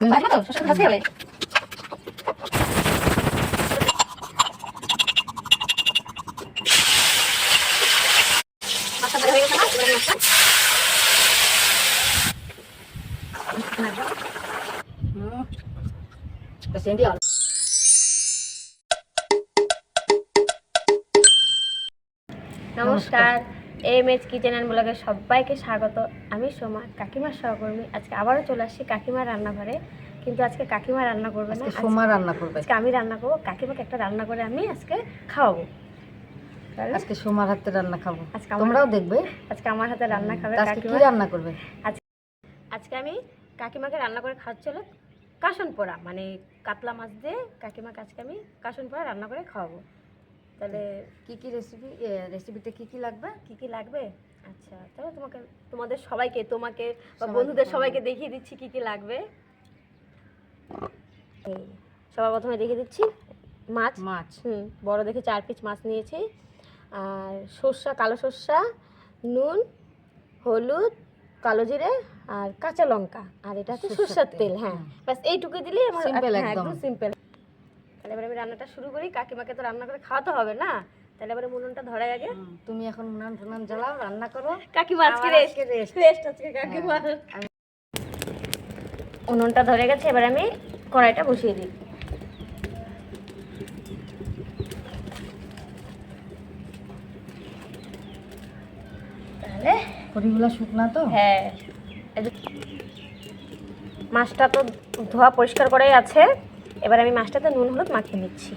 ভাজবো তো শসা ভাজতে হবে। মাছটা ভাজা হয়ে গেছে না, এবারে মাছটা সেন্টি আর নমস্কার, এমএচ কিচেন অ্যান্ড ব্লগে সবাইকে স্বাগত। আমি সোমা, কাকিমার সহকর্মী। আজকে আবারও চলে আসছি কাকিমার রান্নাঘরে, কিন্তু আজকে কাকিমা রান্না করবে না, সোমা রান্না করবে। আজকে আমি রান্না করবো। কাকিমাকে একটা রান্না করে আমি আজকে খাওয়াবো। আজকে সোমার হাতে রান্না খাবো, আজকে তোমরাও দেখবে। আজকে আমার হাতে রান্না খাবে আজকে কি কাকিমা। রান্না করবে? আজকে আমি কাকিমাকে রান্না করে খাওয়াচ্ছি হলো কাসন পোড়া, মানে কাতলা মাছ দিয়ে কাকিমাকে আজকে আমি কাসন পোড়া রান্না করে খাওয়াবো। তাহলে কি কি রেসিপিতে কি কি লাগবে? কি লাগবে? আচ্ছা, তাহলে তোমাদের সবাইকে, তোমাকে বা বন্ধুদের সবাইকে দেখিয়ে দিচ্ছি কি কি লাগবে। সবার প্রথমে দেখিয়ে দিচ্ছি মাছ। বড় দেখে 4 পিস মাছ নিয়েছি, আর সর্ষা, কালো সর্ষা, নুন, হলুদ, কালো জিরে আর কাঁচা লঙ্কা, আর এটা হচ্ছে সর্ষের তেল। হ্যাঁ, ব্যাস এইটুকু দিলেই আমার একদম সিম্পল। তাহলে এবার আমি রান্নাটা শুরু করি। কাকিমাকে তো রান্না করে খাওয়াতে হবে না, তাহলে এবারে উনুনটা ধরাই আগে। তুমি এখন উনুন জ্বালাও, রান্না করো। কাকিমা আজকে রেস্ট আজকে কাকিমা। উনুনটা ধরে গেছে, এবার আমি কড়াইটা বসিয়ে দিই। তাহলে কড়িগুলো শুকনা তো? হ্যাঁ, মাছটা তো ধোয়া পরিষ্কার করাই আছে। এবার আমি মাছটাতে নুন হলুদ মাখিয়ে নিচ্ছি।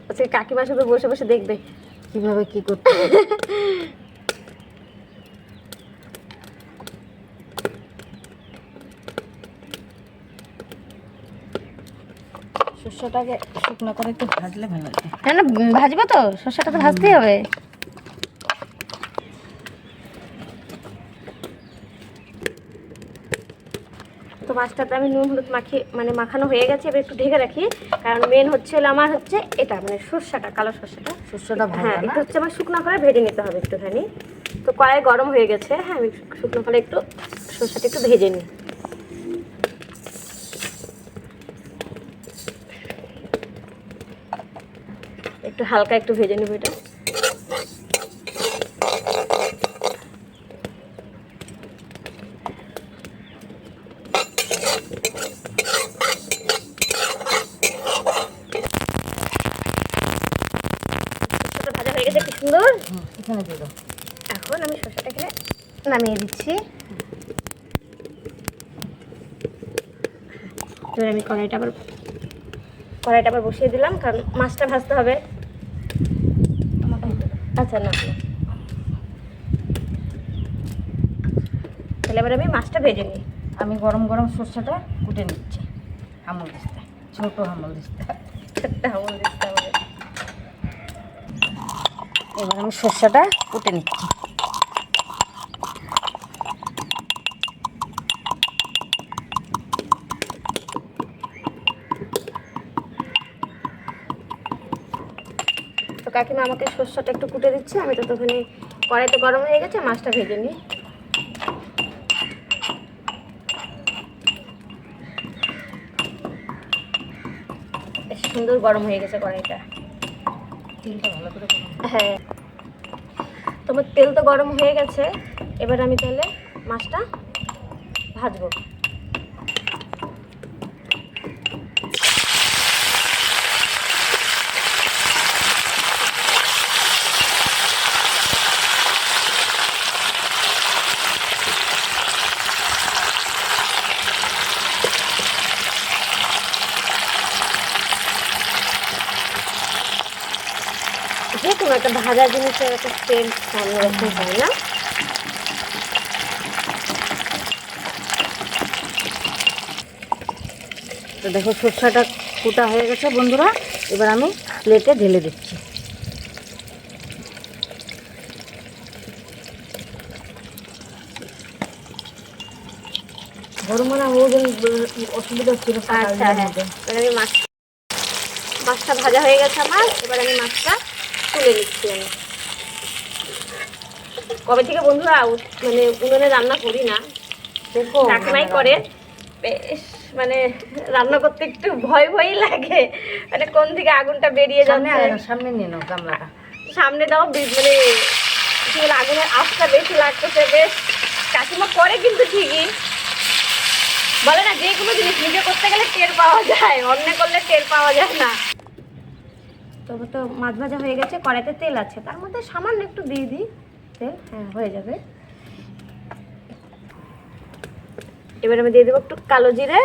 আজকে কাকিমা শুধু বসে বসে দেখবে কিভাবে কি করতে হবে। সর্ষেটাকে শুকনো করে একটু ভাজলে ভালো লাগে। না না, ভাজবো তো, সর্ষেটা তো ভাজতেই হবে। তো মাছটাতে আমি নুন হলুদ মাখানো হয়ে গেছে। এবার একটু ঢেকে রাখি, কারণ মেন আমার হচ্ছে এটা, মানে সর্ষেটা, কালো সর্ষেটা। হ্যাঁ, এটা হচ্ছে আমার শুকনো করে ভেজে নিতে হবে একটুখানি। তো কড়াই গরম হয়ে গেছে। হ্যাঁ, আমি শুকনো করে একটু সর্ষেটা একটু ভেজে নিই। একটু হালকা একটু ভেজে নেব এটা। ভাজা হয়ে গেছে, কি সুন্দর। এখানে দিয়ে দাও। এখন আমি সর্ষেটাকে নামিয়ে দিচ্ছি। এবার আমি কড়াইটা আবার বসিয়ে দিলাম, কারণ মাছটা ভাজতে হবে। আচ্ছা, না তাহলে এবার আমি মাছটা ভেজে নিই। আমি গরম গরম সর্ষেটা কুটে নিচ্ছি হামল দিস্তা, ছোট হামল দিস্তা। এবার আমি সর্ষেটা কুটে নিচ্ছি। তো কাকিমা আমাকে সর্ষেটা একটু কুটে দিচ্ছে, আমি ততক্ষণে কড়াইতে গরম হয়ে গেছে, মাছটা ভেজে নিই। বেশ সুন্দর গরম হয়ে গেছে কড়াইটা। তেলটা ভালো করে গরম। হ্যাঁ, তোমার তেল তো গরম হয়ে গেছে। এবার আমি তাহলে মাছটা ভাজবো। যে কোনো একটা ভাজা জিনিসের একটা সেন্ট অন্যরকম হয় না? তো দেখো সর্ষেটা কুটা হয়ে গেছে বন্ধুরা। এবার আমি প্লেটে ঢেলে দিচ্ছি। গরম মানে অসুবিধা ছিল। আচ্ছা, হ্যাঁ, এবার আমি মাছটা ভাজা হয়ে গেছে আমার। এবার আমি মাছটা তুলে নিচ্ছি। আমি কবে থেকে বন্ধুরা মানে উনুনে রান্না করি না, কাকিমাই করে। বেশ মানে রান্না করতে একটু ভয় ভয়ই লাগে, মানে কোন দিকে আগুনটা বেরিয়ে যাচ্ছে। সামনে নিয়ে নাও গামলাটা, সামনে দাও, মানে কি বলে আগুনের আঁচটা বেশি লাগতেছে। বেশ কাকিমা করে কিন্তু ঠিকই, বলে না যে কোনো জিনিস নিজে করতে গেলে টের পাওয়া যায়, অন্য করলে টের পাওয়া যায় না। তবে তো মাছ ভাজা হয়ে গেছে, কড়াইতে তেল আছে, তার মধ্যে সামান্য একটু দিয়ে দিই তেল, হ্যাঁ হয়ে যাবে। এবার আমি দিয়ে দেবো একটু কালো জিরে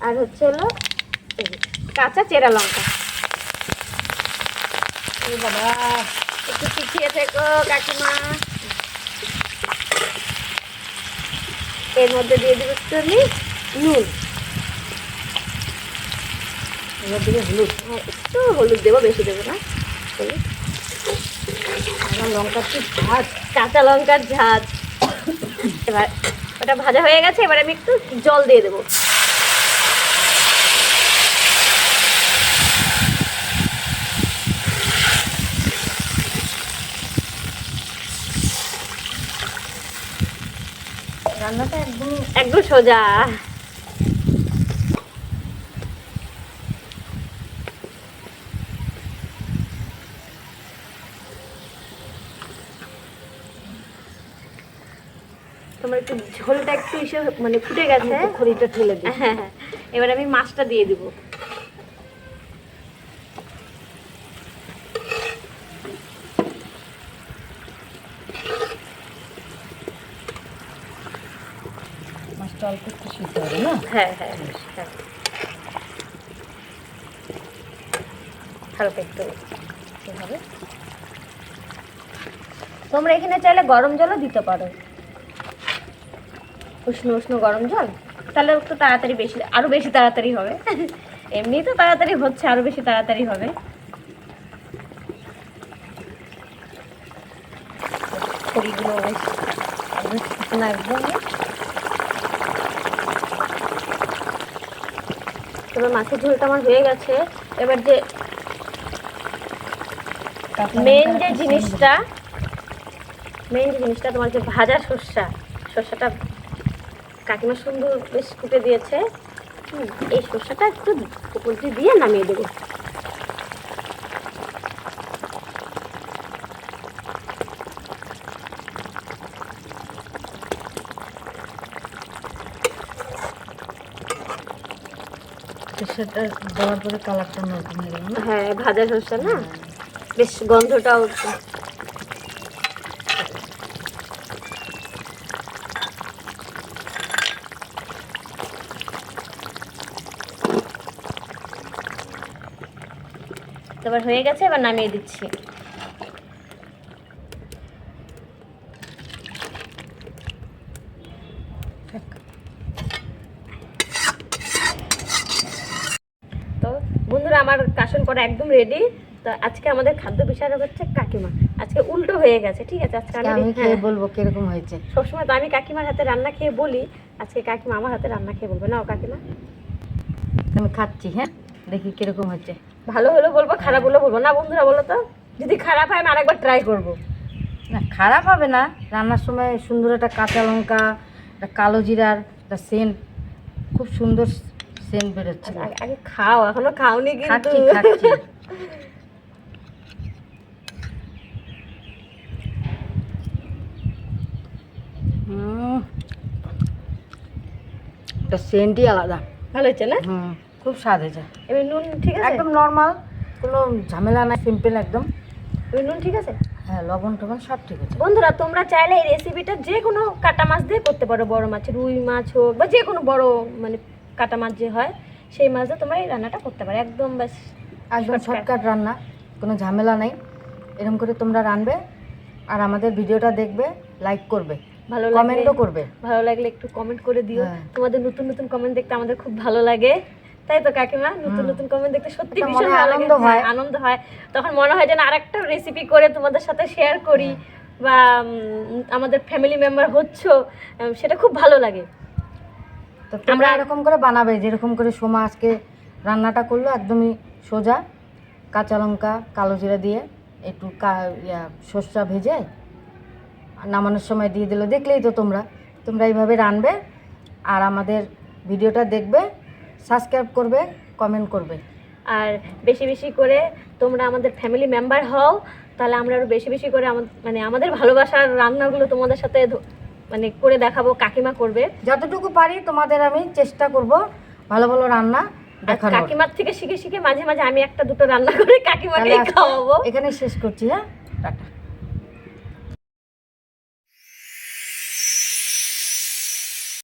আর হচ্ছে হলো কাঁচা চেরা লঙ্কা। বাবা একটু পিছিয়ে থেকো কাকিমা। এর মধ্যে দিয়ে দেবো একটু নুন, এবার দিকে হলুদ, একটু হলুদ দেবো, বেশি দেবো না হলুদ। লঙ্কার কি ঝাঁজ, কাঁচা লঙ্কার ঝাঁজ। এবার ওটা ভাজা হয়ে গেছে, এবার আমি একটু জল দিয়ে দেবো। রান্নাটা একদম একদম সোজা। তোমার একটু ঝোলটা একটু এসে মানে ফুটে গেছে, খড়িটা ঠেলে দিই। হ্যাঁ হ্যাঁ, এবার আমি মাছটা দিয়ে দিব। মাছটা অল্প একটু সিদ্ধ হবে না? হ্যাঁ হ্যাঁ হ্যাঁ, হালকা একটু হবে। তোমরা এখানে চাইলে গরম জলও দিতে পারো, উষ্ণ উষ্ণ গরম জল, তাহলে একটু তাড়াতাড়ি বেশি, আরো বেশি তাড়াতাড়ি হবে। এমনি তো তাড়াতাড়ি হচ্ছে, আরো বেশি তাড়াতাড়ি হবে। খড়িগুলো বেশ শুকনো একদম। এবার মাছের ঝোলটা আমার হয়ে গেছে। এবার যে মেন যে জিনিসটা তোমার যে ভাজা সর্ষাটা কাকিমা সুন্দর বেশ কুটে দিয়েছে। এই সর্ষাটা একটু উপর দিয়ে নামিয়ে দেবো। সেটা দেওয়ার পরে কালারটা নরম হয়ে গেল না? হ্যাঁ, ভাজা সর্ষা না, বেশ গন্ধটাও এবার হয়ে গেছে। এবার নামিয়ে দিচ্ছি। তো বন্ধুরা, আমার কাশন করা একদম রেডি। তো আজকে আমাদের খাদ্য বিশারক হচ্ছে কাকিমা। আজকে উল্টো হয়ে গেছে, ঠিক আছে? আজকে আমি খেয়ে বলবো কিরকম হয়েছে। সবসময় তো আমি কাকিমার হাতে রান্না খেয়ে বলি, আজকে কাকিমা আমার হাতে রান্না খেয়ে বলবে। নাও কাকিমা, আমি খাচ্ছি, হ্যাঁ, দেখি কিরকম হচ্ছে। ভালো হলো বলবো, খারাপ হলো বলবো না। বন্ধুরা বলো তো, যদি খারাপ হয় আমি আরেকবার ট্রাই করবো। না, খারাপ হবে না। রান্নার সময় সুন্দর একটা কাঁচা লঙ্কা, একটা কালো জিরার একটা সেন্ট, খুব সুন্দর সেন্ট বেরোচ্ছে। আগে খাও, এখনো খাওনি কিন্তু। খাচ্ছি। এটা সেন্টই আলাদা, ভালো হচ্ছে না? খুব স্বাদ হয়েছে। এবার নুন ঠিক আছে? একদম নর্মাল, কোনো ঝামেলা নাই, সিম্পল একদম। এবার নুন ঠিক আছে? হ্যাঁ, লবণ টবণ সব ঠিক আছে। বন্ধুরা, তোমরা চাইলে এই রেসিপিটা যে কোনো কাটা মাছ দিয়ে করতে পারো। বড় মাছ, রুই মাছ হোক বা যে কোনো বড় মানে কাটা মাছ যে হয়, সেই মাছ দিয়ে তোমরা এই রান্নাটা করতে পারো। একদম ব্যাস একদম শর্টকাট রান্না, কোনো ঝামেলা নেই। এরকম করে তোমরা রান্নবে আর আমাদের ভিডিওটা দেখবে, লাইক করবে, ভালো কমেন্টও করবে। ভালো লাগলে একটু কমেন্ট করে দিও। হ্যাঁ। তোমাদের নতুন নতুন কমেন্ট দেখতে আমাদের খুব ভালো লাগে, তাই তো কাকিমা? নতুন নতুন কমেন্ট দেখতে সত্যি একটা ভীষণ মনে ভালো লাগে, আনন্দ হয়। আনন্দ হয়। তখন মনে হয় যেন আরেকটা রেসিপি করে তোমাদের সাথে শেয়ার করি, বা আমাদের ফ্যামিলি মেম্বার হচ্ছো, সেটা খুব ভালো লাগে। তো তোমরা এরকম করে বানাবে, যেরকম করে সোমা আজকে রান্নাটা করলো, একদমই সোজা। কাঁচা লঙ্কা, কালো জিরা দিয়ে একটু সর্ষা ভেজে নামানোর সময় দিয়ে দিল। দেখলেই তো তোমরা এইভাবে রানবে। আর আমাদের ভিডিওটা দেখবে, সাবস্ক্রাইব করবে, কমেন্ট করবে। আর বেশি বেশি করে তোমরা আমাদের ফ্যামিলি মেম্বার হও, তাহলে আমরা আরও বেশি বেশি করে মানে আমাদের ভালোবাসার রান্নাগুলো তোমাদের সাথে মানে করে দেখাবো, কাকিমা করবে। যতটুকু পারি তোমাদের আমি চেষ্টা করব ভালো ভালো রান্না দেখানোর। কাকিমার থেকে শিখে শিখে মাঝে মাঝে আমি একটা দুটো রান্না করে কাকিমাকে খাওয়াবো। এখানে শেষ করছি, হ্যাঁ, টাটা।